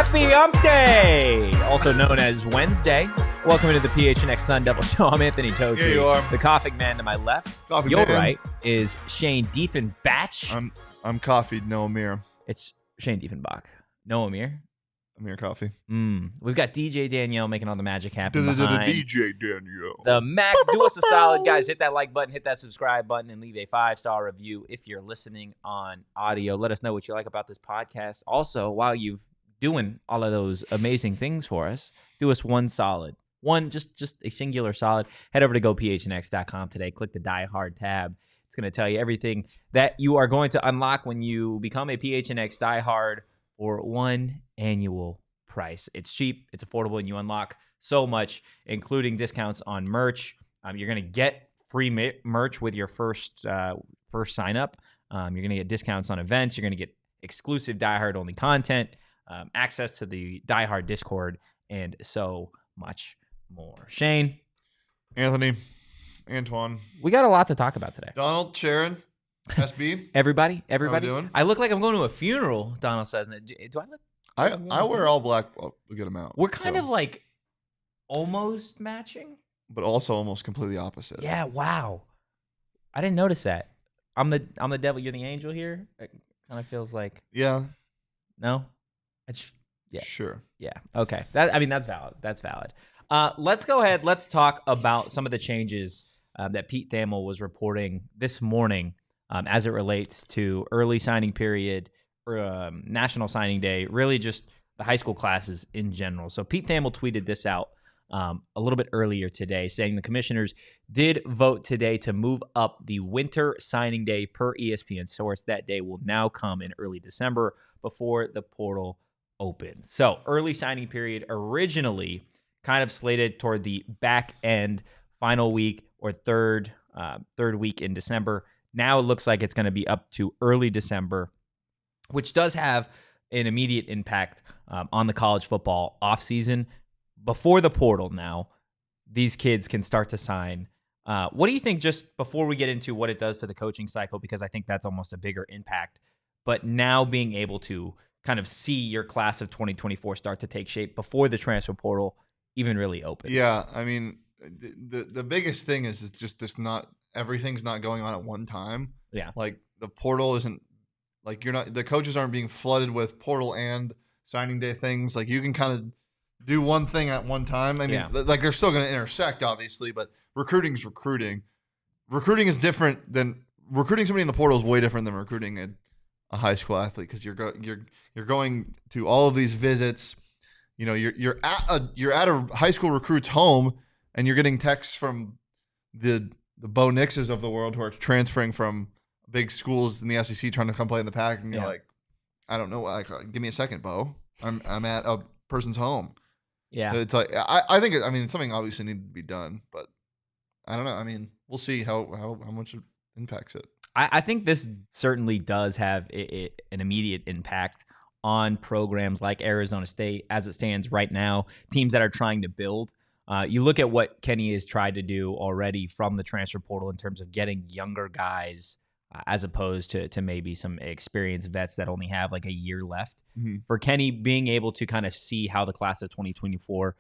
Happy Hump Day, also known as Wednesday. Welcome to the PHNX Sun Devils show. I'm Anthony Totri. Here you are. The coughing man to my left. Coffee Your man. right is Shane Dieffenbach. I'm coffee, no Amir. It's Shane Dieffenbach. No Amir. Amir coffee. We've got DJ Danielle making all the magic happen behind DJ Danielle. the Mac. Do us a solid, guys. Hit that like button, hit that subscribe button, and leave a 5-star review if you're listening on audio. Let us know what you like about this podcast. Also, while you've doing all of those amazing things for us, do us one solid. Just a singular solid. Head over to gophnx.com today. Click the Die Hard tab. It's going to tell you everything that you are going to unlock when you become a PHNX Die Hard for one annual price. It's cheap, it's affordable, and you unlock so much, including discounts on merch. You're going to get free merch with your first sign up. You're going to get discounts on events. You're going to get exclusive Die Hard only content. Access to the Die Hard Discord, and so much more. Shane. Anthony. Antoine. We got a lot to talk about today. Donald. Sharon. SB. Everybody. How we doing? I look like I'm going to a funeral, Donald says. Do I look? I wear all black a good amount. We're kind of like almost matching. But also almost completely opposite. Yeah, wow. I didn't notice that. I'm the devil, you're the angel here. It kind of feels like. Yeah. No? Yeah. Sure. Yeah. Okay. That's valid. That's valid. Let's go ahead. Let's talk about some of the changes that Pete Thamel was reporting this morning as it relates to early signing period, or National Signing Day, really just the high school classes in general. So Pete Thamel tweeted this out a little bit earlier today, saying the commissioners did vote today to move up the winter signing day per ESPN source. That day will now come in early December before the portal opens. So early signing period originally kind of slated toward the back end, final week or third week in December. Now it looks like it's going to be up to early December, which does have an immediate impact on the college football offseason. Before the portal now, these kids can start to sign. What do you think, just before we get into what it does to the coaching cycle, because I think that's almost a bigger impact, but now being able to kind of see your class of 2024 start to take shape before the transfer portal even really opens? Yeah, I mean, the biggest thing is just everything's not going on at one time. Yeah. Like the portal isn't, like the coaches aren't being flooded with portal and signing day things. Like you can kind of do one thing at one time. I mean, like they're still going to intersect, obviously, but recruiting's recruiting. Recruiting is different than recruiting somebody in the portal is way different than recruiting a high school athlete, because you're going to all of these visits. You know, you're at a high school recruit's home, and you're getting texts from the Bo Nixes of the world who are transferring from big schools in the SEC trying to come play in the Pac, and you're like, I don't know, like, give me a second, Bo. I'm at a person's home. Yeah, it's like I think it's something obviously needs to be done, but I don't know. I mean, we'll see how much it impacts it. I think this certainly does have an immediate impact on programs like Arizona State as it stands right now, teams that are trying to build. You look at what Kenny has tried to do already from the transfer portal in terms of getting younger guys as opposed to maybe some experienced vets that only have like a year left. Mm-hmm. For Kenny, being able to kind of see how the class of 2024,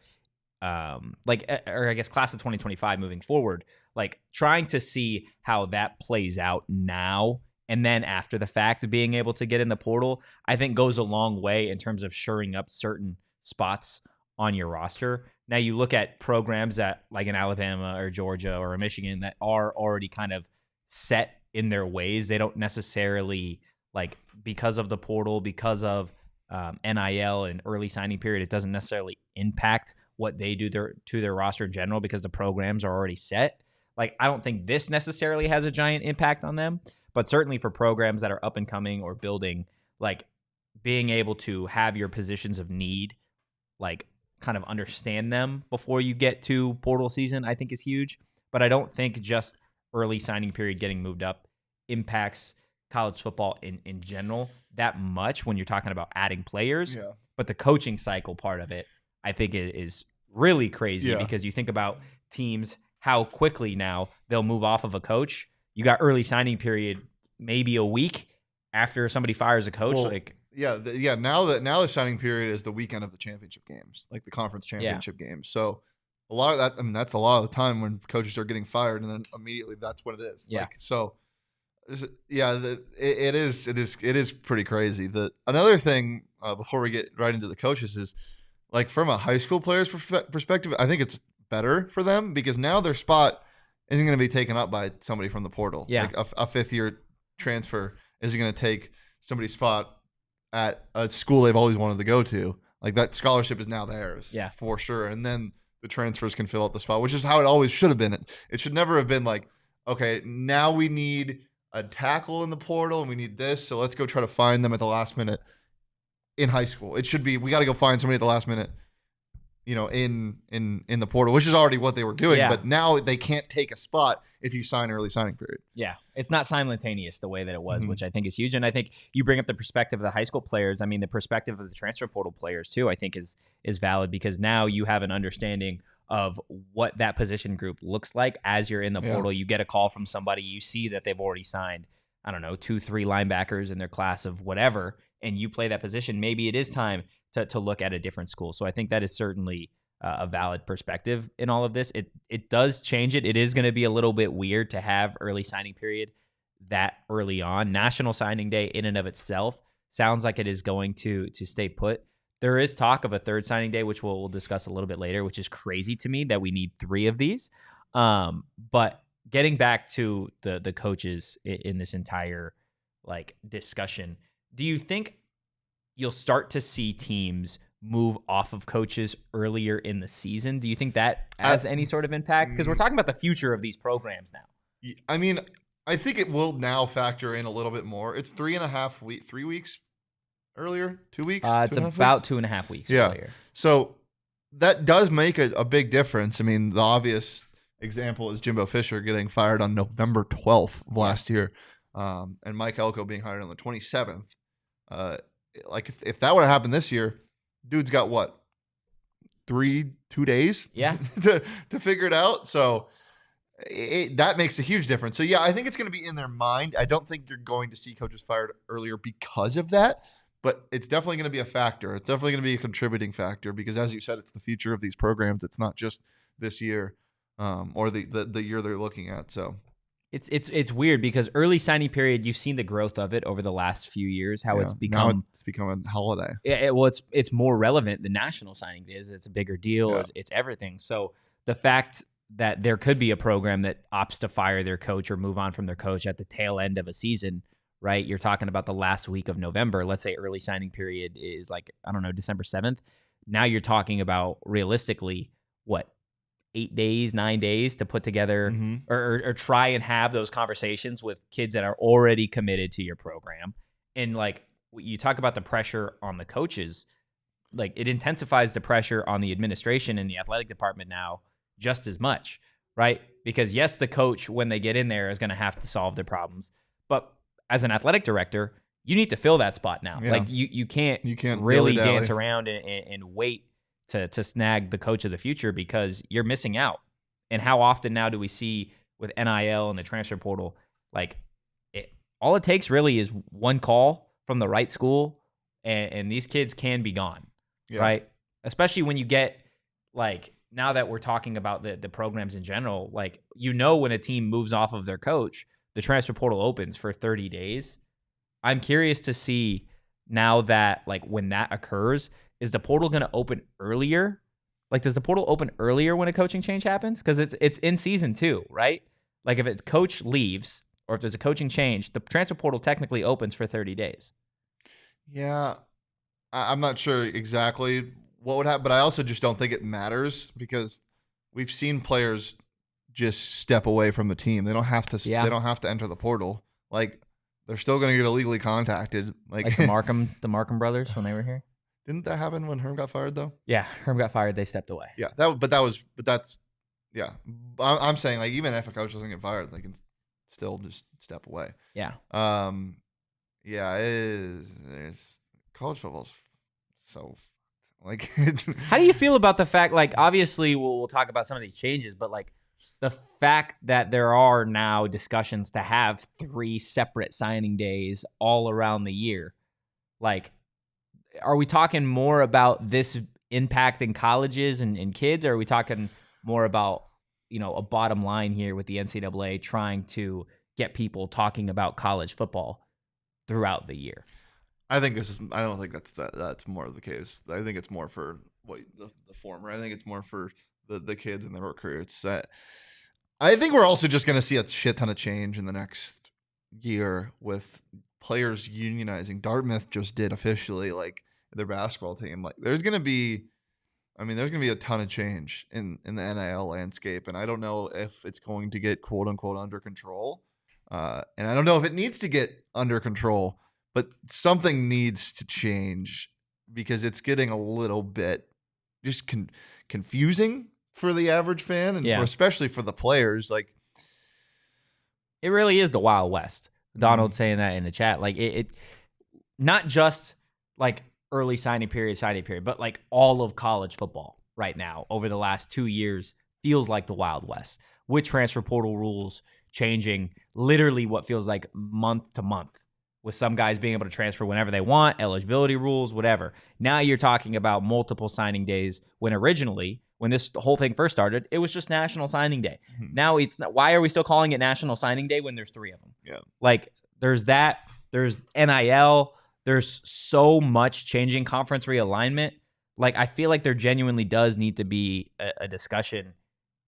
or I guess class of 2025 moving forward, like trying to see how that plays out now and then after the fact of being able to get in the portal, I think goes a long way in terms of shoring up certain spots on your roster. Now you look at programs that like in Alabama or Georgia or Michigan that are already kind of set in their ways. They don't necessarily, like, because of the portal, because of NIL and early signing period, it doesn't necessarily impact what they do to their roster in general because the programs are already set. Like, I don't think this necessarily has a giant impact on them, but certainly for programs that are up and coming or building, like being able to have your positions of need, like kind of understand them before you get to portal season, I think is huge. But I don't think just early signing period getting moved up impacts college football in general that much when you're talking about adding players. Yeah. But the coaching cycle part of it, I think, is really crazy because you think about teams, how quickly now they'll move off of a coach. You got early signing period, maybe a week after somebody fires a coach. Well, now the signing period is the weekend of the championship games, like the conference championship games. So a lot of that, I mean, that's a lot of the time when coaches are getting fired, and then immediately that's what it is. Yeah. It is pretty crazy. Another thing before we get right into the coaches is, like, from a high school player's perspective, I think it's better for them because now their spot isn't going to be taken up by somebody from the portal. Yeah. Like a fifth-year transfer isn't going to take somebody's spot at a school they've always wanted to go to. Like, that scholarship is now theirs. Yeah. For sure. And then the transfers can fill out the spot, which is how it always should have been. It should never have been like, okay, now we need a tackle in the portal and we need this, so let's go try to find them at the last minute in high school. It should be, we got to go find somebody at the last minute, in the portal, which is already what they were doing. Yeah. But now they can't take a spot if you sign early signing period. Yeah, it's not simultaneous the way that it was, which I think is huge. And I think you bring up the perspective of the high school players. I mean, the perspective of the transfer portal players too, I think is valid because now you have an understanding of what that position group looks like as you're in the portal. You get a call from somebody, you see that they've already signed, I don't know, 2-3 linebackers in their class of whatever, and you play that position. Maybe it is time to look at a different school. So I think that is certainly a valid perspective in all of this. It does change it. It is going to be a little bit weird to have early signing period that early on. National Signing Day in and of itself sounds like it is going to stay put. There is talk of a third signing day, which we'll discuss a little bit later, which is crazy to me that we need 3 of these. But getting back to the coaches in this entire discussion, do you think you'll start to see teams move off of coaches earlier in the season? Do you think that has any sort of impact? Because we're talking about the future of these programs now. I mean, I think it will now factor in a little bit more. It's 3 weeks earlier, 2 weeks. It's about 2.5 weeks earlier. So that does make a big difference. I mean, the obvious example is Jimbo Fisher getting fired on November 12th of last year, and Mike Elko being hired on the 27th. If that would have happened this year, dude's got what, 2 days? Yeah. to figure it out. So that makes a huge difference. So yeah, I think it's going to be in their mind. I don't think you're going to see coaches fired earlier because of that. But it's definitely going to be a factor. It's definitely going to be a contributing factor because, as you said, it's the future of these programs. It's not just this year or the year they're looking at. So it's weird because early signing period, you've seen the growth of it over the last few years. How it's become now it's become a holiday. It's more relevant. The national signing is it's a bigger deal. Yeah. It's everything. So the fact that there could be a program that opts to fire their coach or move on from their coach at the tail end of a season. Right, you're talking about the last week of November. Let's say early signing period is December 7th. Now you're talking about realistically, 8 days, 9 days to put together or try and have those conversations with kids that are already committed to your program. And you talk about the pressure on the coaches, it intensifies the pressure on the administration and the athletic department now just as much, right? Because yes, the coach, when they get in there, is going to have to solve their problems, but as an athletic director, you need to fill that spot now. Yeah. You can't really dance around and wait to snag the coach of the future because you're missing out. And how often now do we see with NIL and the transfer portal, all it takes really is one call from the right school and these kids can be gone, right? Especially when you get now that we're talking about the programs in general, when a team moves off of their coach, the transfer portal opens for 30 days. I'm curious to see now that when that occurs, is the portal going to open earlier? Does the portal open earlier when a coaching change happens? Because it's in season 2, right? If a coach leaves or if there's a coaching change, the transfer portal technically opens for 30 days. Yeah, I'm not sure exactly what would happen, but I also just don't think it matters because we've seen players just step away from the team. They don't have to. Yeah. They don't have to enter the portal. Like they're still going to get illegally contacted. Like the Markham brothers when they were here. Didn't that happen when Herm got fired though? Yeah, Herm got fired. They stepped away. Yeah, that's yeah. I'm saying like even if a coach doesn't get fired, they can still just step away. Yeah. Yeah, it is. College football's so like. How do you feel about the fact? Like, obviously, we'll talk about some of these changes, but like the fact that there are now discussions to have 3 separate signing days all around the year, like. Are we talking more about this impacting colleges and kids, or are we talking more about, a bottom line here with the NCAA trying to get people talking about college football throughout the year? I don't think that's more of the case. I think it's more for the former. I think it's more for the kids and the recruits. I think we're also just going to see a shit ton of change in the next year with players unionizing. Dartmouth just did officially, like, their basketball team. Like, there's going to be a ton of change in the NIL landscape, and I don't know if it's going to get quote unquote under control. And I don't know if it needs to get under control, but something needs to change because it's getting a little bit just confusing for the average fan and especially for the players. Like, it really is the Wild West. Donald saying that in the chat, like it not just like early signing period, but like all of college football right now over the last 2 years feels like the Wild West, with transfer portal rules changing literally what feels like month to month, with some guys being able to transfer whenever they want, eligibility rules, whatever. Now you're talking about multiple signing days when originally, when this whole thing first started, it was just National Signing Day. Mm-hmm. Now it's not. Why are we still calling it National Signing Day when there's 3 of them? Yeah. Like there's that, there's NIL, there's so much changing, conference realignment. Like I feel like there genuinely does need to be a discussion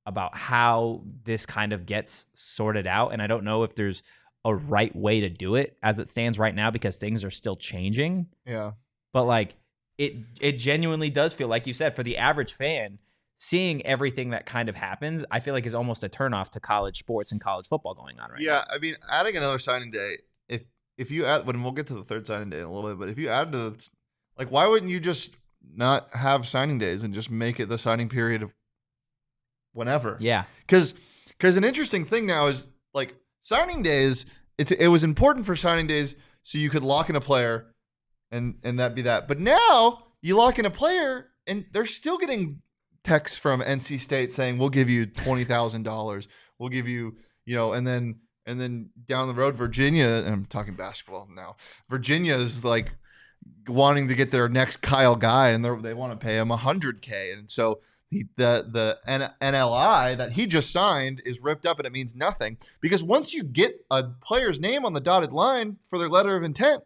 about how this kind of gets sorted out. And I don't know if there's a right way to do it as it stands right now because things are still changing. Yeah. But like it genuinely does feel, like you said, for the average fan, seeing everything that kind of happens, I feel like is almost a turnoff to college sports and college football going on right now. Yeah, I mean, adding another signing day, if you add, when we'll get to the third signing day in a little bit, but if you add to like, why wouldn't you just not have signing days and just make it the signing period of whenever? Yeah. Because an interesting thing now is like signing days, it was important for signing days so you could lock in a player and that be that. But now you lock in a player and they're still getting texts from NC State saying, we'll give you $20,000. We'll give you, and then down the road, Virginia, and I'm talking basketball now, Virginia is like wanting to get their next Kyle Guy, and they want to pay him $100K. And so the NLI that he just signed is ripped up, and it means nothing because once you get a player's name on the dotted line for their letter of intent,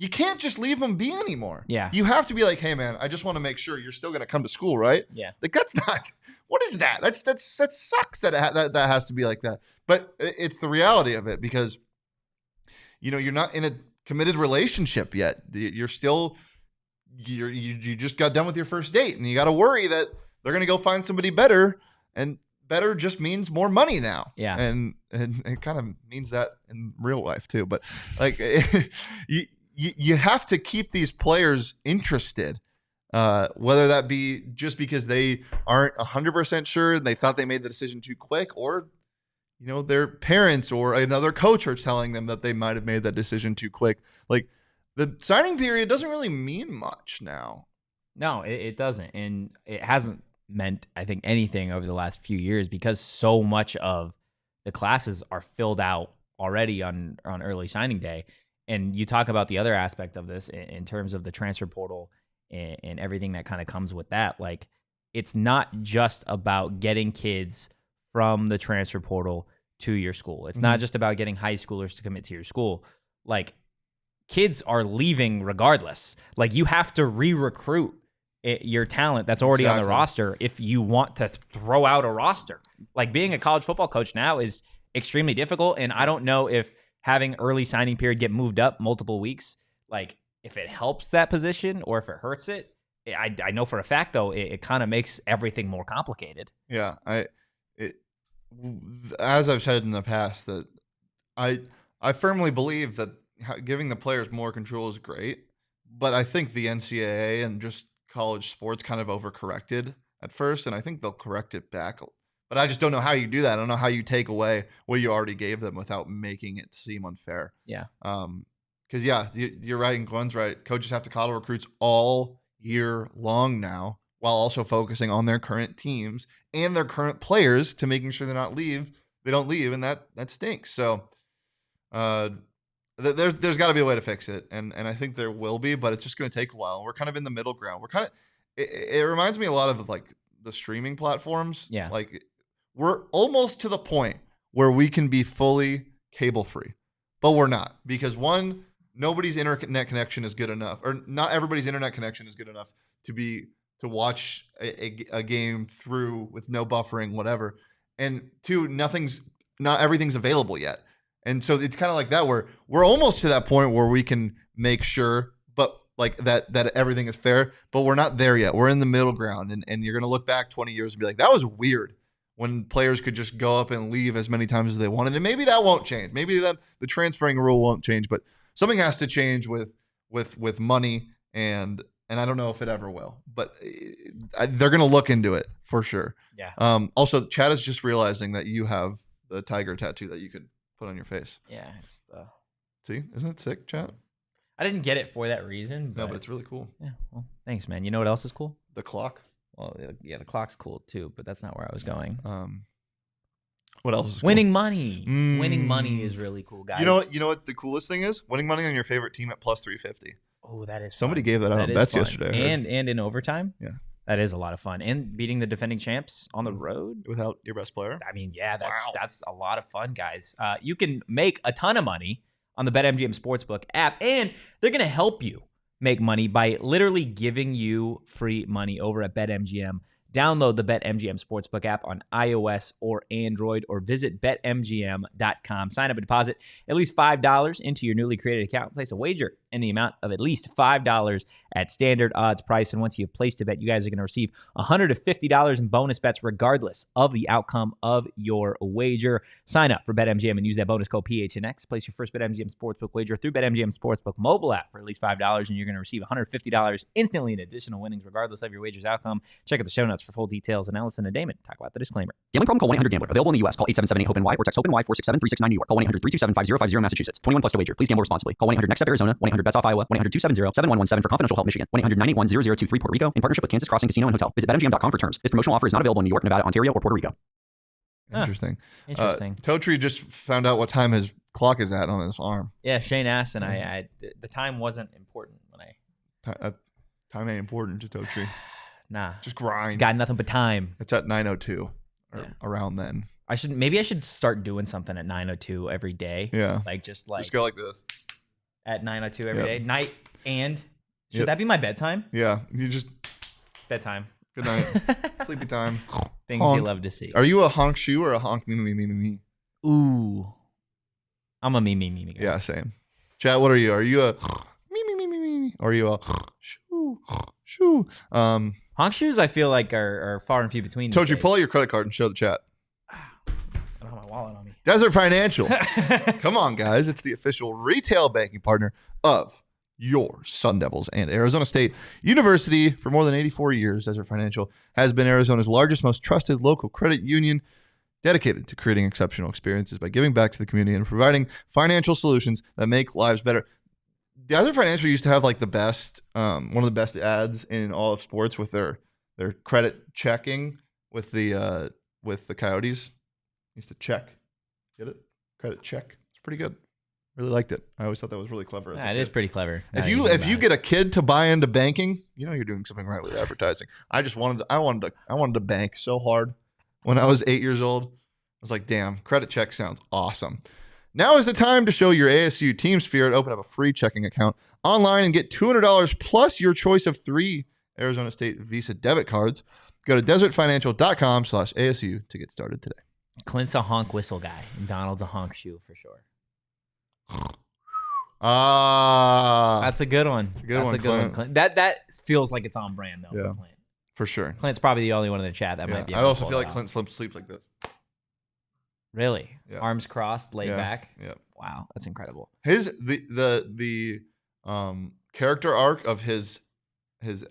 you can't just leave them be anymore. Yeah. You have to be like, hey man, I just want to make sure you're still going to come to school, right? Yeah. Like that's not, what is that? That sucks that has to be like that. But it's the reality of it because, you're not in a committed relationship yet. You're still, you just got done with your first date and you got to worry that they're going to go find somebody better, and better just means more money now. Yeah. And it kind of means that in real life too. But like you have to keep these players interested, whether that be just because they aren't 100% sure and they thought they made the decision too quick, or their parents or another coach are telling them that they might have made that decision too quick. Like the signing period doesn't really mean much now. No, it doesn't. And it hasn't meant, I think, anything over the last few years because so much of the classes are filled out already on early signing day. And you talk about the other aspect of this in terms of the transfer portal and everything that kind of comes with that. Like, it's not just about getting kids from the transfer portal to your school. It's not just about getting high schoolers to commit to your school. Like, kids are leaving regardless. Like, you have to re-recruit your talent that's already on the roster if you want to throw out a roster. Like, being a college football coach now is extremely difficult, and I don't know if having early signing period get moved up multiple weeks, like, if it helps that position or if it hurts it. I know for a fact, though, it kind of makes everything more complicated. Yeah, as I've said in the past, that I firmly believe that giving the players more control is great, but I think the NCAA and just college sports kind of overcorrected at first, and I think they'll correct it back. But I just don't know how you do that. I don't know how you take away what you already gave them without making it seem unfair. Yeah. Because you're right and Glenn's right. Coaches have to coddle recruits all year long now, while also focusing on their current teams and their current players to making sure they don't leave, and that stinks. So there's got to be a way to fix it, and I think there will be, but it's just going to take a while. We're kind of in the middle ground. We're kind of it reminds me a lot of like the streaming platforms. Yeah, like we're almost to the point where we can be fully cable free, but we're not, because one, nobody's internet connection is good enough, or not everybody's internet connection is good enough to watch a game through with no buffering, whatever. And two, not everything's available yet. And so it's kind of like that, where we're almost to that point where we can make sure, but like that everything is fair, but we're not there yet. We're in the middle ground, and you're going to look back 20 years and be like, that was weird when players could just go up and leave as many times as they wanted. And maybe that won't change. Maybe the transferring rule won't change, but something has to change with money, and I don't know if it ever will, but they're going to look into it for sure. Yeah. Also, Chad is just realizing that you have the tiger tattoo that you could put on your face. Yeah. See, isn't it sick, Chad? I didn't get it for that reason. No, but it's really cool. Yeah. Well, thanks, man. You know what else is cool? The clock. Well, yeah, the clock's cool too, but that's not where I was going. What else is cool? Winning money. Winning money is really cool, guys. You know what the coolest thing is? Winning money on your favorite team at plus 350. Oh, that is somebody fun. gave that out on bets yesterday. And in overtime. Yeah. That is a lot of fun. And beating the defending champs on the road without your best player. I mean, yeah, that's a lot of fun, guys. You can make a ton of money on the BetMGM Sportsbook app, and they're going to help you make money by literally giving you free money over at BetMGM. Download the BetMGM Sportsbook app on iOS or Android, or visit BetMGM.com. Sign up and deposit at least $5 into your newly created account. Place a wager in the amount of at least $5 at standard odds price. And once you've placed a bet, you guys are going to receive $150 in bonus bets regardless of the outcome of your wager. Sign up for BetMGM and use that bonus code PHNX. Place your first BetMGM Sportsbook wager through BetMGM Sportsbook mobile app for at least $5, and you're going to receive $150 instantly in additional winnings regardless of your wager's outcome. Check out the show notes for full details. And now listen to Damon talk about the disclaimer. Gambling problem? Call 1-800-GAMBLER. Available in the U.S. Call 877-8-HOPE-NY or text HOPE-NY 467-369 New York. Call 1-800-327-5050 Massachusetts. 21 plus to wager. Please gamble responsibly. Call 1-800-NEXT-STEP Arizona. 1-800-BETS-OFF Iowa. 1-800-270-7117 for confidential help Michigan. 1-800-981-0023 Puerto Rico in partnership with Kansas Crossing Casino and Hotel. Visit BetMGM.com for terms. This promotional offer is not available in New York, Nevada, Ontario, or Puerto Rico. Interesting. Totri just found out what time his clock is at on his arm. Yeah, Shane asked, and the time wasn't important when time ain't important to Totri. Nah. Just grind. Got nothing but time. It's at 9:02 or around then. Maybe I should start doing something at 9:02 every day. Yeah. Just go like this. At 9:02 every day. Night and should that be my bedtime? Yeah. You just bedtime. Good night. Sleepy time. Things honk. You love to see. Are you a honk shoe or a honk me? Ooh. I'm a me guy. Yeah, same. Chat, what are you? Are you a me? Or are you a shoe? Honk shoes I feel like are far and few between. Totri, pull out your credit card and show the chat. I don't have my wallet on me. Desert Financial. Come on, guys. It's the official retail banking partner of your Sun Devils and Arizona State University. For more than 84 years, Desert Financial has been Arizona's largest, most trusted local credit union, dedicated to creating exceptional experiences by giving back to the community and providing financial solutions that make lives better. Desert Financial used to have like the best, one of the best ads in all of sports with their credit checking with the Coyotes. Used to check, get it? Credit check. It's pretty good. Really liked it. I always thought that was really clever. Yeah, it is pretty clever. If you get a kid to buy into banking, you know you're doing something right with advertising. I wanted to bank so hard when I was 8 years old. I was like, damn, credit check sounds awesome. Now is the time to show your ASU team spirit. Open up a free checking account online and get $200 plus your choice of 3 Arizona State Visa debit cards. Go to desertfinancial.com/ASU to get started today. Clint's a honk whistle guy, and Donald's a honk shoe for sure. That's a good one. That's a good one, Clint. That feels like it's on brand though. Yeah, for Clint. For sure. Clint's probably the only one in the chat that might be. I also feel like Clint sleeps like this. Really? Yeah. Arms crossed, laid back? Yeah. Wow, that's incredible. The character arc of his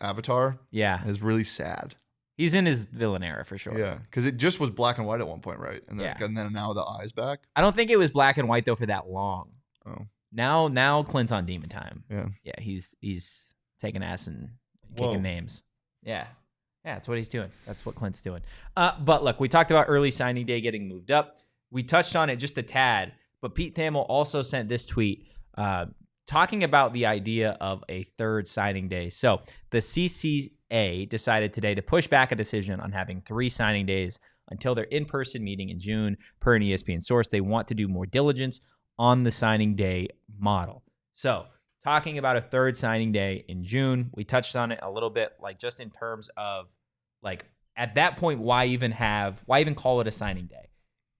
avatar is really sad. He's in his villain era for sure. Yeah, because it just was black and white at one point, right? And then, Yeah. and then now the eyes back. I don't think it was black and white though for that long. Oh. Now Clint's on demon time. Yeah. Yeah, he's taking ass and kicking names. Yeah. Yeah, that's what he's doing. That's what Clint's doing. But look, we talked about early signing day getting moved up. We touched on it just a tad, but Pete Thamel also sent this tweet talking about the idea of a third signing day. So the CCA decided today to push back a decision on having 3 signing days until their in-person meeting in June. Per an ESPN source, they want to do more diligence on the signing day model. So talking about a third signing day in June, we touched on it a little bit, like just in terms of like at that point, why even call it a signing day?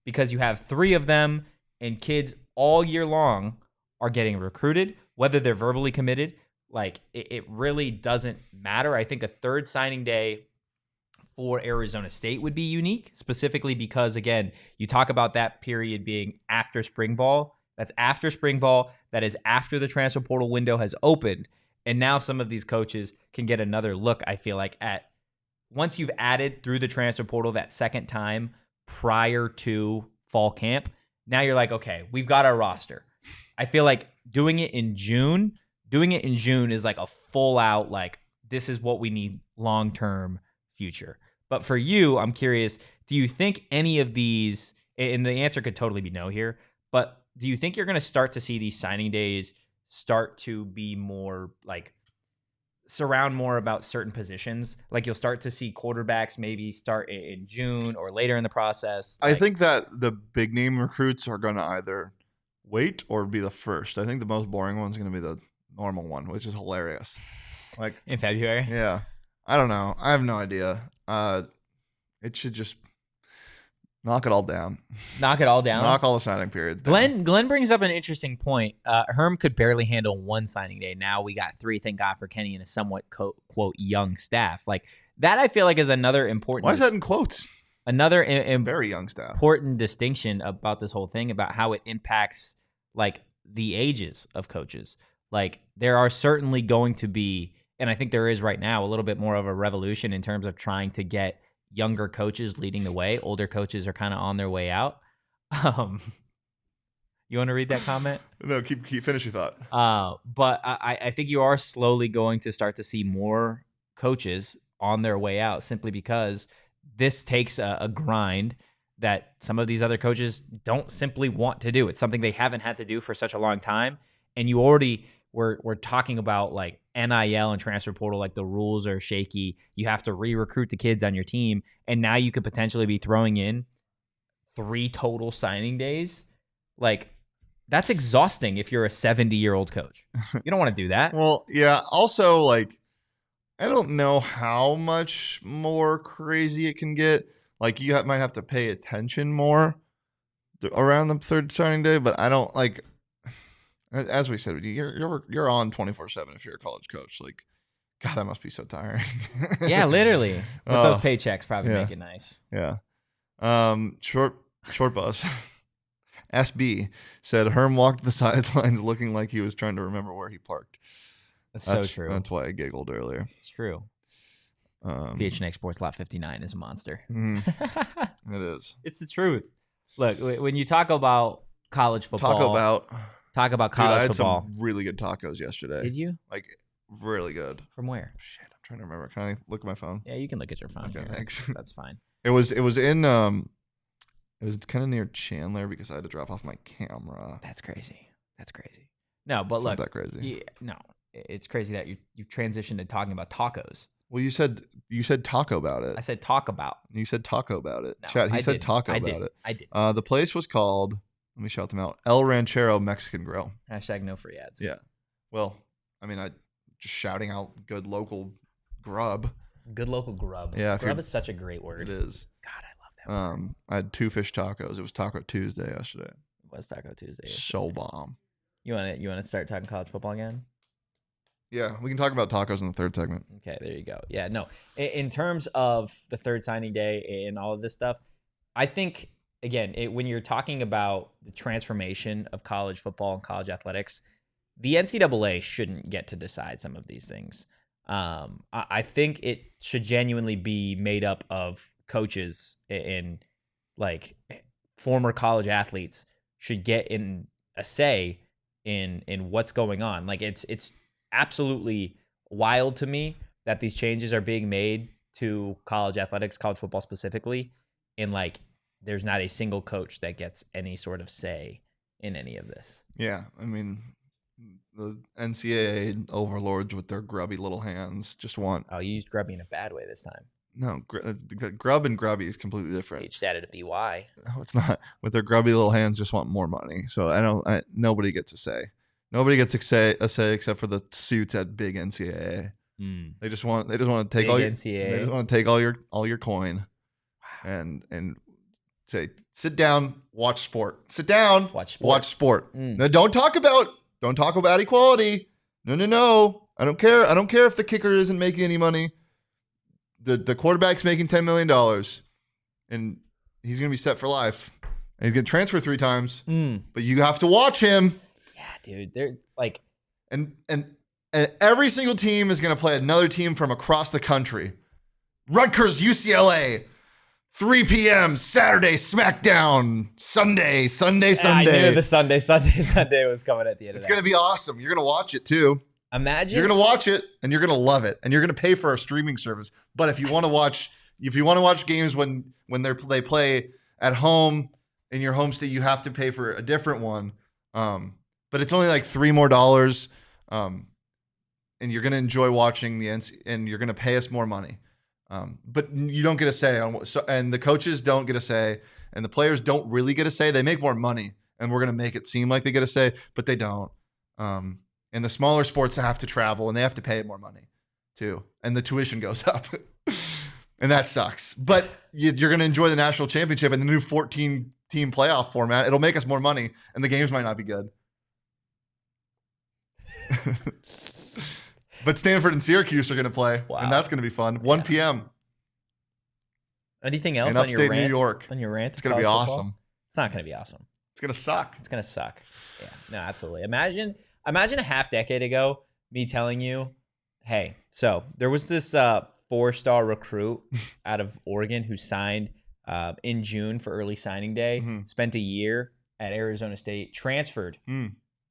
Because you have 3 of them and kids all year long are getting recruited, whether they're verbally committed. Like it really doesn't matter. I think a third signing day for Arizona State would be unique, specifically because, again, you talk about that period being after spring ball. That's after spring ball. That is after the transfer portal window has opened. And now some of these coaches can get another look, I feel like, at once you've added through the transfer portal that second time prior to fall camp. Now you're like, okay, we've got our roster. I feel like doing it in June is like a full out, like, this is what we need long-term future. But for you, I'm curious, do you think any of these, and the answer could totally be no here, but do you think you're going to start to see these signing days start to be more like surround more about certain positions? Like you'll start to see quarterbacks maybe start in June or later in the process. I think that the big name recruits are going to either wait or be the first. I think the most boring one's going to be the normal one, which is hilarious. Like in February? Yeah. I don't know. I have no idea. It should just knock it all down. Knock it all down? Knock all the signing periods down. Glenn brings up an interesting point. Herm could barely handle 1 signing day. Now we got 3, thank God for Kenny and a somewhat, quote, young staff. Like, that I feel like is another important... Why is that in quotes? Another very young staff. Important distinction about this whole thing, about how it impacts, like, the ages of coaches. Like, there are certainly going to be, and I think there is right now, a little bit more of a revolution in terms of trying to get younger coaches leading the way. Older coaches are kind of on their way out. You want to read that comment? No, keep finish your thought. But I think you are slowly going to start to see more coaches on their way out, simply because this takes a grind that some of these other coaches don't simply want to do. It's something they haven't had to do for such a long time. And you already we're talking about like NIL and transfer portal, like the rules are shaky. You have to re-recruit the kids on your team. And now you could potentially be throwing in 3 total signing days. Like, that's exhausting if you're a 70-year-old coach. You don't want to do that. Well, yeah. Also, like, I don't know how much more crazy it can get. Like, you might have to pay attention more around the third signing day, but I don't like. As we said, you're on 24/7 if you're a college coach. Like, God, that must be so tiring. Yeah, literally. But those paychecks probably make it nice. Yeah. Short bus. SB said Herm walked the sidelines looking like he was trying to remember where he parked. That's so true. That's why I giggled earlier. It's true. PHNX Sports Lot 59 is a monster. It is. It's the truth. Look, when you talk about college football, talk about college I had football. Some really good tacos yesterday. Did you? Like, really good. From where? Shit, I'm trying to remember. Can I look at my phone? Yeah, you can look at your phone. Okay, here. thanks. That's fine. It was in it was kind of near Chandler because I had to drop off my camera. That's crazy. No, but It's look, not that crazy. No, it's crazy that you've transitioned to talking about tacos. Well, you said taco about it. I said talk about. You said taco about it. No, Chad, he said didn't. taco about it. I did. The place was called, let me shout them out, El Ranchero Mexican Grill. Hashtag no free ads. Yeah. Well, I mean, I just shouting out good local grub. Good local grub. Yeah. Grub is such a great word. It is. God, I love that word. I had 2 fish tacos. It was Taco Tuesday yesterday. It was Taco Tuesday. So bomb. You want to start talking college football again? Yeah, we can talk about tacos in the third segment. Okay, there you go. Yeah, no. In terms of the third signing day and all of this stuff, I think again, when you're talking about the transformation of college football and college athletics, the NCAA shouldn't get to decide some of these things. I think it should genuinely be made up of coaches and like former college athletes should get in a say in what's going on. Like it's absolutely wild to me that these changes are being made to college athletics, college football specifically, and like there's not a single coach that gets any sort of say in any of this. Yeah, I mean, the NCAA overlords with their grubby little hands just want. Oh, you used grubby in a bad way this time. No, grub and grubby is completely different. Each added a BY. No, it's not. With their grubby little hands, just want more money. So nobody gets a say. Nobody gets a say except for the suits at big NCAA. They just want to take big all your NCAA. They just want to take all your coin, and say sit down, watch sport. Sit down, watch sport. No, don't talk about equality. No. I don't care. I don't care if the kicker isn't making any money. The quarterback's making $10 million, and he's going to be set for life. And he's going to transfer 3 times, but you have to watch him. Yeah, dude. They're like, and every single team is going to play another team from across the country. Rutgers, UCLA, 3 p.m. Saturday, SmackDown, Sunday. I knew the Sunday was coming at the end. It's going to be awesome. You're going to watch it too. Imagine you're going to watch it and you're going to love it, and you're going to pay for our streaming service. But if you want to watch games when they play at home in your home state, you have to pay for a different one. But it's only like $3 more. And you're going to enjoy watching and you're going to pay us more money. But you don't get a say and the coaches don't get a say, and the players don't really get a say. They make more money, and we're going to make it seem like they get a say, but they don't. And the smaller sports have to travel, and they have to pay more money too. And the tuition goes up, and that sucks. But you're going to enjoy the national championship and the new 14-team playoff format. It'll make us more money, and the games might not be good. But Stanford and Syracuse are going to play, and that's going to be fun. 1 p.m. Anything else in on upstate your rant? New York. On your rant? It's going to be awesome. It's not going to be awesome. It's going to suck. It's going to suck. Yeah, no, absolutely. Imagine a half decade ago me telling you, hey, so there was this 4-star recruit out of Oregon who signed in June for early signing day, spent a year at Arizona State, transferred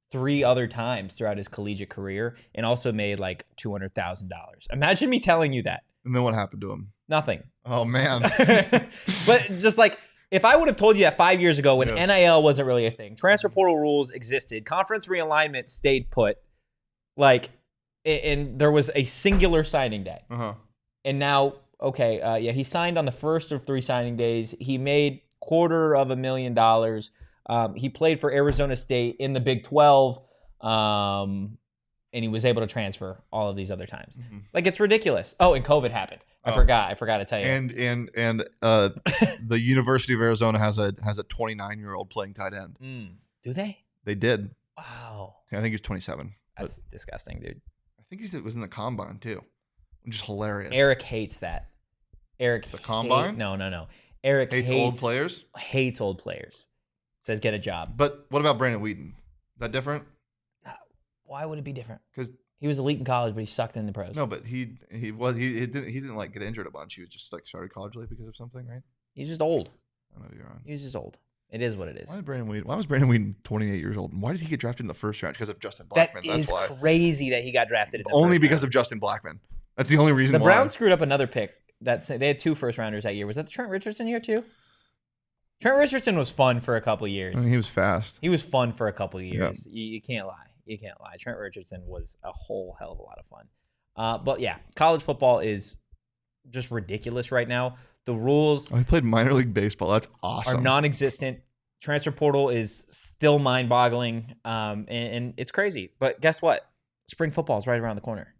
3 other times throughout his collegiate career, and also made like $200,000. Imagine me telling you that. And then what happened to him? Nothing. Oh, man. But just like, if I would have told you that 5 years ago when NIL wasn't really a thing, transfer portal rules existed, conference realignment stayed put, like, and there was a singular signing day. And now, he signed on the first of 3 signing days. He made $250,000. He played for Arizona State in the Big 12, and he was able to transfer all of these other times. Like, it's ridiculous. Oh, and COVID happened. I forgot to tell you. And the University of Arizona has a 29-year-old playing tight end. Do they? They did. Wow. I think he's 27. That's disgusting, dude. I think he was in the combine too, which is hilarious. Eric hates that. The combine? No. Eric hates old players. Hates old players. Says get a job. But what about Brandon Whedon? Is that different? Why would it be different? Because he was elite in college, but he sucked in the pros. No, but he didn't like get injured a bunch. He was just like started college late because of something, right? He's just old. I know you're wrong. He's just old. It is what it is. Why was Brandon Whedon 28 years old? And why did he get drafted in the first round? Because of Justin Blackman. That is crazy that he got drafted in the only first because round. of Justin Blackman. That's the only reason the why. Browns screwed up another pick. They had 2 first rounders that year. Was that the Trent Richardson year too? Trent Richardson was fun for a couple of years. I mean, he was fast. He was fun for a couple of years. Yeah. You can't lie. You can't lie. Trent Richardson was a whole hell of a lot of fun. But yeah, college football is just ridiculous right now. The rules he played minor league baseball. That's awesome. Are non-existent. Transfer portal is still mind-boggling, and it's crazy. But guess what? Spring football is right around the corner.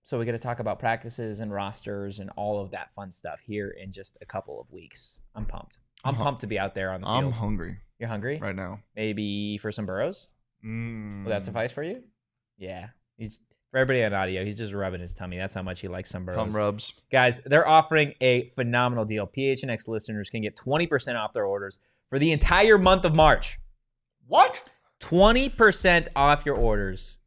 So we got to talk about practices and rosters and all of that fun stuff here in just a couple of weeks. I'm pumped. I'm pumped to be out there on the field. I'm hungry. You're hungry? Right now. Maybe for some burros? Will that suffice for you? Yeah. For everybody on audio, he's just rubbing his tummy. That's how much he likes some burros. Tum rubs. Guys, they're offering a phenomenal deal. PHNX listeners can get 20% off their orders for the entire month of March. What? 20% off your orders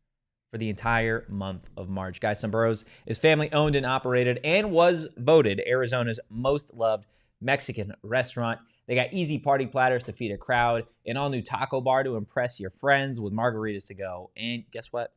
for the entire month of March. Guys, Sombreros is family owned and operated and was voted Arizona's most loved Mexican restaurant. They got easy party platters to feed a crowd, an all-new taco bar to impress your friends with margaritas to go. And guess what?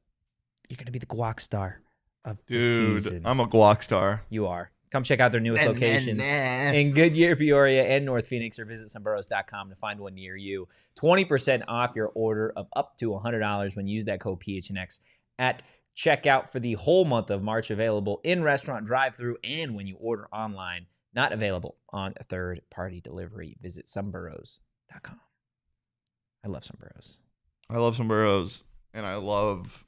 You're going to be the guac star of the season. Dude, I'm a guac star. You are. Come check out their newest locations in Goodyear, Peoria, and North Phoenix, or visit sombreros.com to find one near you. 20% off your order of up to $100 when you use that code PHNX at checkout for the whole month of March. Available in restaurant, drive-thru, and when you order online. Not available on a third-party delivery. Visit sombreros.com. I love Sombreros. I love Sombreros, and I love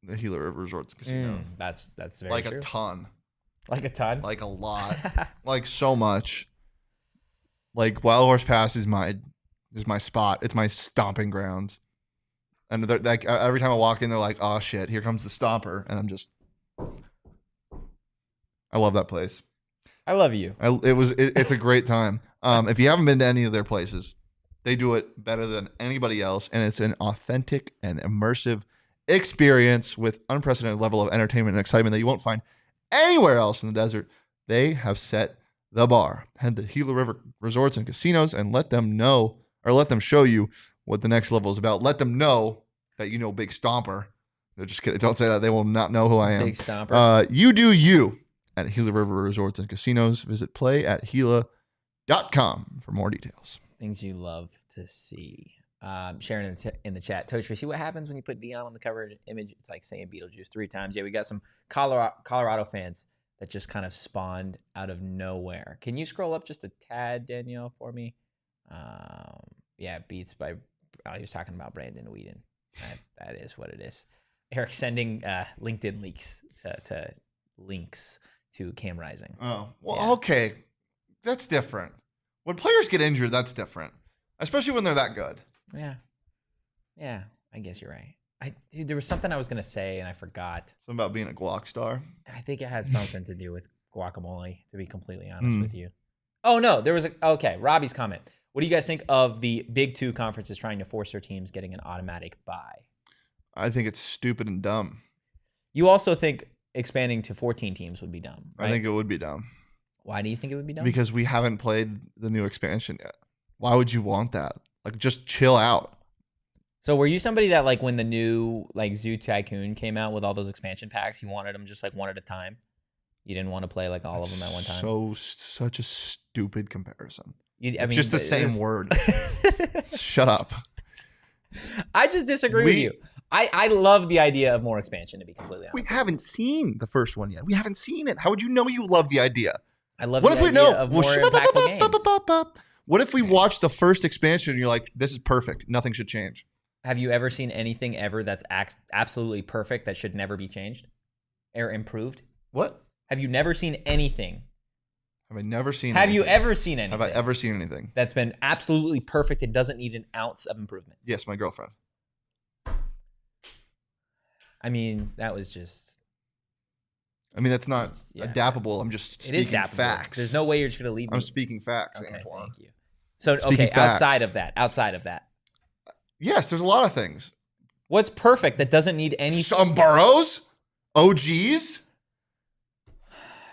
the Gila River Resorts Casino. That's very like true. a ton. Like a ton? Like a lot. Like so much. Like Wild Horse Pass is my spot. It's my stomping grounds. And like every time I walk in, they're like, "Oh shit, here comes the stomper," and I'm just, I love that place. I love you. It's a great time. If you haven't been to any of their places, they do it better than anybody else, and it's an authentic and immersive experience with unprecedented level of entertainment and excitement that you won't find anywhere else in the desert. They have set the bar. Head to Gila River Resorts and Casinos and let them show you what the next level is about. Let them know that you know Big Stomper. They're just kidding. Don't say that. They will not know who I am. Big Stomper. You do you at Gila River Resorts and Casinos. Visit playatgila.com for more details. Things you love to see. Sharing in the chat. Totri, see what happens when you put Deion on the cover image? It's like saying Beetlejuice 3 times. Yeah, we got some Colorado fans that just kind of spawned out of nowhere. Can you scroll up just a tad, Danielle, for me? Yeah, Beats by... he was talking about Brandon Whedon. That is what it is. Eric sending LinkedIn links to Cam Rising. Oh, well, Yeah. Okay. That's different. When players get injured, that's different. Especially when they're that good. Yeah, I guess you're right. Dude, there was something I was going to say, and I forgot. Something about being a guac star. I think it had something to do with guacamole, to be completely honest with you. Oh, no, there was okay, Robbie's comment. What do you guys think of the Big Two conferences trying to force their teams getting an automatic bye? I think it's stupid and dumb. You also think expanding to 14 teams would be dumb, right? I think it would be dumb. Why do you think it would be dumb? Because we haven't played the new expansion yet. Why would you want that? Like, just chill out. So were you somebody that, like, when the new, like, Zoo Tycoon came out with all those expansion packs, you wanted them just, like, one at a time? You didn't want to play, like, all of them at one time? Such a stupid comparison. It's just the same word. Shut up. I just disagree with you. I love the idea of more expansion, to be completely honest. We haven't seen the first one yet. We haven't seen it. How would you know you love the idea? I love the idea of more impactful games. What if we watch the first expansion and you're like, this is perfect. Nothing should change. Have you ever seen anything ever that's absolutely perfect that should never be changed or improved? What? Have you never seen anything? Have I never seen Have anything? you ever seen anything? Have I ever seen anything? That's been absolutely perfect and doesn't need an ounce of improvement? Yes, my girlfriend. I mean, that was just... I mean, that's not adaptable. I'm just speaking facts. There's no way you're just going to leave me. I'm speaking facts, Okay, Antoine. thank you. So, Speaking outside facts. of that. Yes, there's a lot of things. What's perfect that doesn't need any... Some burrows? OGs?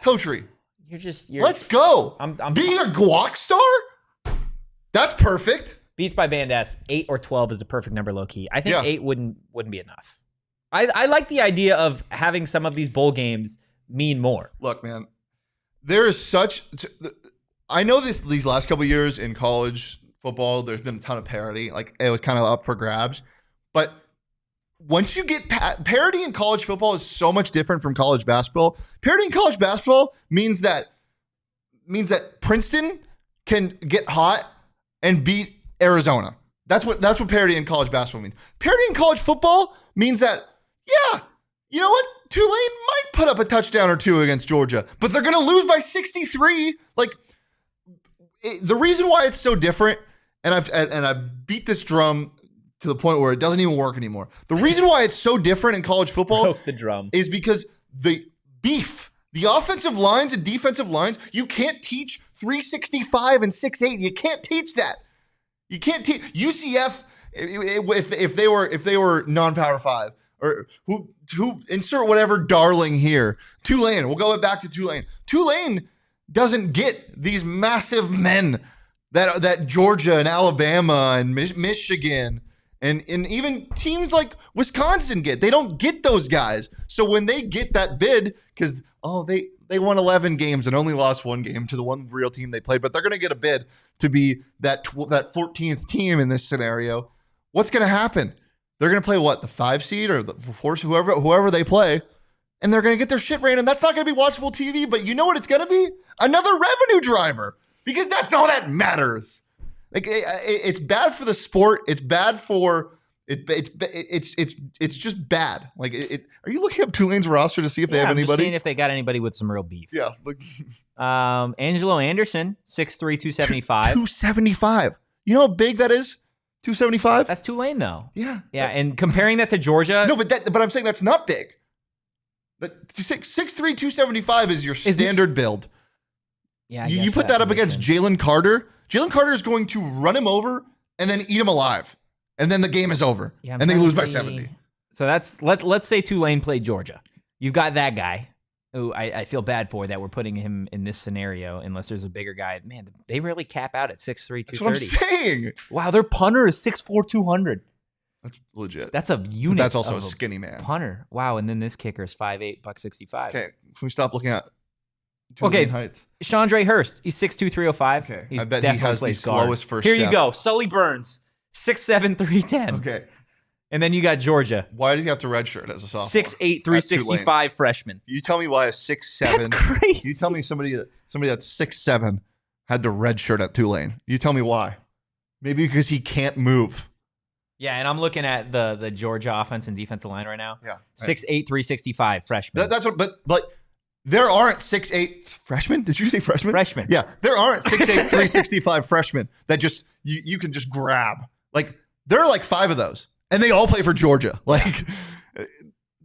Totri. Let's go. I'm Being a guac star? That's perfect. Beats by Band S, 8 or 12 is the perfect number, low key. I think 8 wouldn't be enough. I like the idea of having some of these bowl games mean more. Look, man, there is such... I know these last couple of years in college football, there's been a ton of parity. Like, it was kind of up for grabs. But once you get... parity in college football is so much different from college basketball. Parity in college basketball means that Princeton can get hot and beat Arizona. That's what parity in college basketball means. Parity in college football means that, yeah, you know what? Tulane might put up a touchdown or two against Georgia, but they're going to lose by 63. Like, the reason why it's so different, and I've beat this drum to the point where it doesn't even work anymore. The reason why it's so different in college football Broke the drum. is because the offensive lines and defensive lines, you can't teach 365 and 6'8". You can't teach that. You can't UCF if they were non-Power 5 or who insert whatever darling here. Tulane. We'll go back to Tulane. Tulane doesn't get these massive men that Georgia and Alabama and Michigan and even teams like Wisconsin get. They don't get those guys. So when they get that bid, because they won 11 games and only lost one game to the one real team they played, but they're going to get a bid to be that 14th team in this scenario. What's going to happen? They're going to play what, the 5 seed or the 4, whoever they play, and they're going to get their shit ran, and that's not going to be watchable TV. But you know what it's going to be? Another revenue driver, because that's all that matters. Like it's bad for the sport. It's bad for it's just bad. Like are you looking up Tulane's roster to see if they have anybody? Just seeing if they got anybody with some real beef. Yeah. Angelo Anderson, 6'3", 275. 275. You know how big that is? 275. That's Tulane though. Yeah. Yeah, and comparing that to Georgia. No, but I'm saying that's not big. But 6'3", 275 is your standard build. Yeah. You put that up against Jalen Carter. Jalen Carter is going to run him over and then eat him alive. And then the game is over. Yeah, and they lose by 70. So that's let's say Tulane played Georgia. You've got that guy who I feel bad for that we're putting him in this scenario unless there's a bigger guy. Man, they really cap out at 6'3", 230. That's what I'm saying. Wow, their punter is 6'4", 200. That's legit. That's a unit. But that's also a skinny man. Punter. Wow, and then this kicker is 5'8", 165. Okay, can we stop looking at Tulane height? Chandre Hurst, he's 6'2", 305. Okay, I bet he has the slowest first Here step. you go. Sully Burns, 6'7", 310. Okay. And then you got Georgia. Why did he have to redshirt as a sophomore? 6'8", 365 freshman. You tell me why a 6'7". That's crazy. You tell me somebody that's 6'7" had to redshirt at Tulane. You tell me why. Maybe because he can't move. Yeah, and I'm looking at the Georgia offense and defensive line right now. Yeah. 6'8", 365 freshman. That's what, but there aren't 6'8" freshmen. Did you say freshmen? Freshmen. Yeah, there aren't 6'8", 365 freshmen that just you can just grab. Like there are like 5 of those, and they all play for Georgia. Like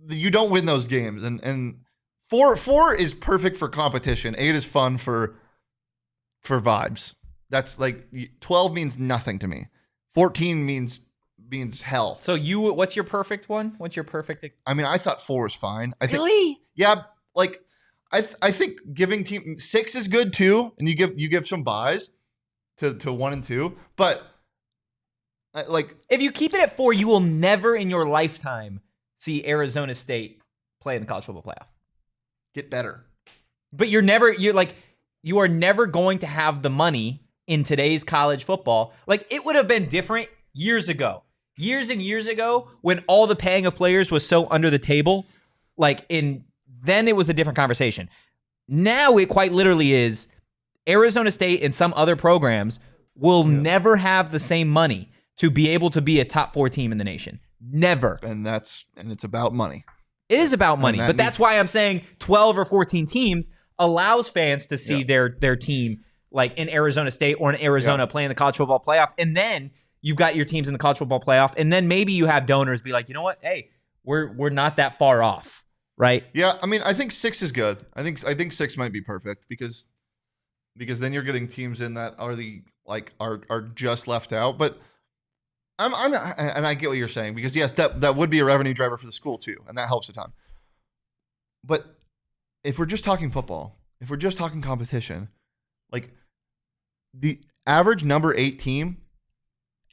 you don't win those games, and 4 is perfect for competition. 8 is fun for vibes. That's like 12 means nothing to me. 14 means hell. So what's your perfect one? What's your perfect? I mean, I thought 4 was fine. Really? Yeah, like. I think giving team 6 is good too, and you give some buys to 1 and 2. But like if you keep it at 4, you will never in your lifetime see Arizona State play in the college football playoff. Get better. But you are never going to have the money in today's college football. Like it would have been different years ago. Years and years ago when all the paying of players was so under the table, then it was a different conversation. Now it quite literally is Arizona State and some other programs will never have the same money to be able to be a top 4 team in the nation. Never. And it's about money. It is about money, but that's why I'm saying 12 or 14 teams allows fans to see their team like in Arizona State or in Arizona playing the college football playoff. And then you've got your teams in the college football playoff. And then maybe you have donors be like, you know what? Hey, we're not that far off. Right. Yeah, I mean, I think 6 is good. I think 6 might be perfect because then you're getting teams in that are just left out. But and I get what you're saying because yes, that would be a revenue driver for the school too, and that helps a ton. But if we're just talking football, if we're just talking competition, like the average number 8 team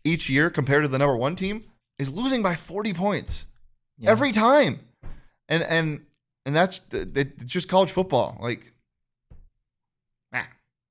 each year compared to the number 1 team is losing by 40 points every time. And that's it's just college football. Like,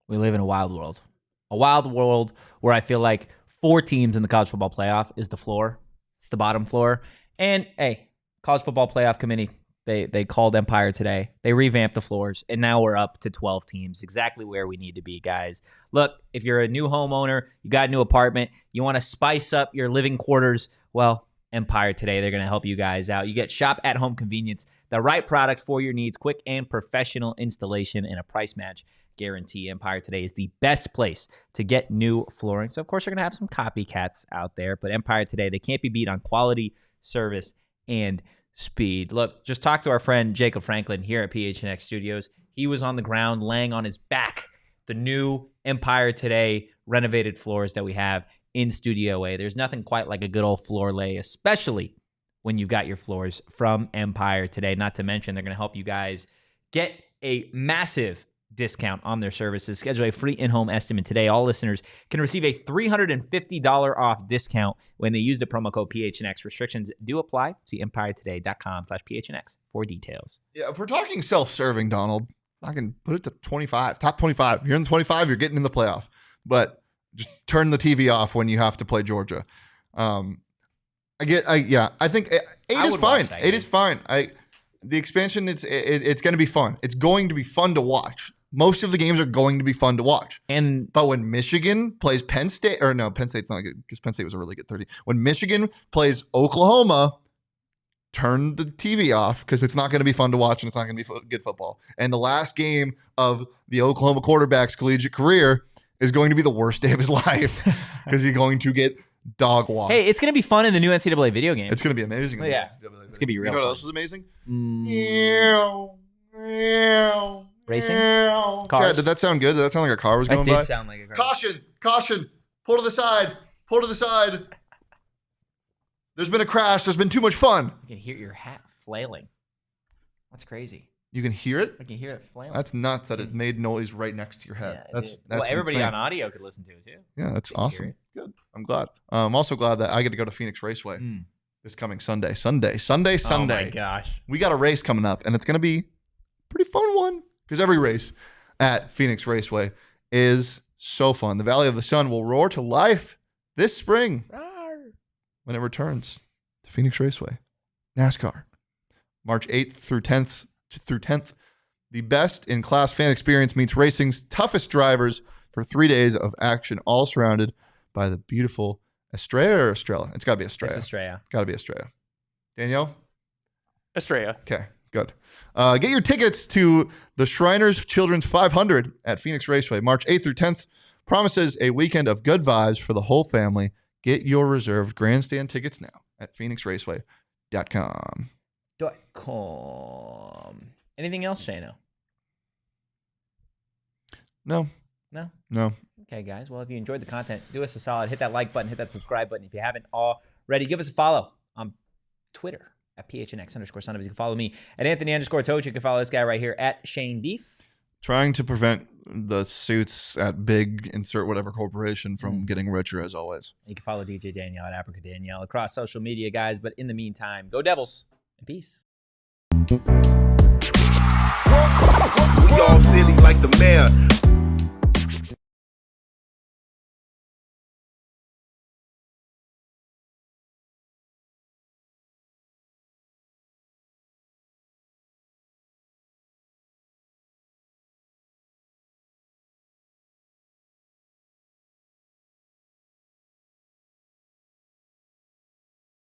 we live in a wild world where I feel like 4 teams in the college football playoff is the floor. It's the bottom floor. And hey, college football playoff committee, they called Empire today. They revamped the floors, and now we're up to 12 teams, exactly where we need to be, guys. Look, if you're a new homeowner, you got a new apartment, you want to spice up your living quarters, well, Empire today, they're going to help you guys out. You get shop at home convenience, the right product for your needs, quick and professional installation, and a price match guarantee. Empire today is the best place to get new flooring. So of course you're going to have some copycats out there, but Empire today, they can't be beat on quality, service, and speed. Look, just talk to our friend Jacob Franklin here at PHNX Studios. He was on the ground laying on his back the new Empire today renovated floors that we have in Studio A. There's nothing quite like a good old floor lay, especially when you've got your floors from Empire today. Not to mention, they're going to help you guys get a massive discount on their services. Schedule a free in-home estimate today. All listeners can receive a $350 off discount when they use the promo code PHNX. Restrictions do apply. See empiretoday.com/PHNX for details. Yeah, if we're talking self-serving, Donald, I can put it to 25, top 25. If you're in the 25, you're getting in the playoff. But just turn the TV off when you have to play Georgia. I think 8 is fine. 8 is fine. The expansion, it's going to be fun. It's going to be fun to watch. Most of the games are going to be fun to watch. But when Michigan plays Penn State, or no, Penn State's not good because Penn State was a really good 30. When Michigan plays Oklahoma, turn the TV off because it's not going to be fun to watch and it's not going to be good football. And the last game of the Oklahoma quarterback's collegiate career is going to be the worst day of his life because he's going to get dog walk. Hey, it's going to be fun in the new NCAA video game. It's going to be amazing. Yeah, it's going to be real. You know what else is amazing? Racing? Cars. Cars. Yeah, did that sound good? Did that sound like a car was going by? That did sound like a car. Caution. Pull to the side. There's been a crash. There's been too much fun. You can hear your hat flailing. That's crazy. You can hear it? I can hear it flailing. That's nuts that it made noise right next to your head. Yeah, that's everybody insane. on audio could listen to it too. Yeah, that's awesome. Good. I'm glad. I'm also glad that I get to go to Phoenix Raceway this coming Sunday. Oh my gosh. We got a race coming up, and it's going to be a pretty fun one because every race at Phoenix Raceway is so fun. The Valley of the Sun will roar to life this spring when it returns to Phoenix Raceway. NASCAR. March 8th through 10th. The best-in-class fan experience meets racing's toughest drivers for 3 days of action, all surrounded by the beautiful Estrella or Estrella? It's got to be Estrella. It's Estrella. Got to be Estrella. Danielle? Estrella. Okay, good. Get your tickets to the Shriners Children's 500 at Phoenix Raceway, March 8th through 10th. Promises a weekend of good vibes for the whole family. Get your reserved grandstand tickets now at phoenixraceway.com. Anything else, Shano? No. Okay, guys. Well, if you enjoyed the content, do us a solid. Hit that like button. Hit that subscribe button. If you haven't already, give us a follow on Twitter at PHNX_Sun Devils. You can follow me at Anthony_Totri. You can follow this guy right here at Shane Deef. Trying to prevent the suits at big insert whatever corporation from getting richer, as always. You can follow DJ Danielle at Africa Danielle across social media, guys. But in the meantime, go Devils and peace. We all silly like the mayor.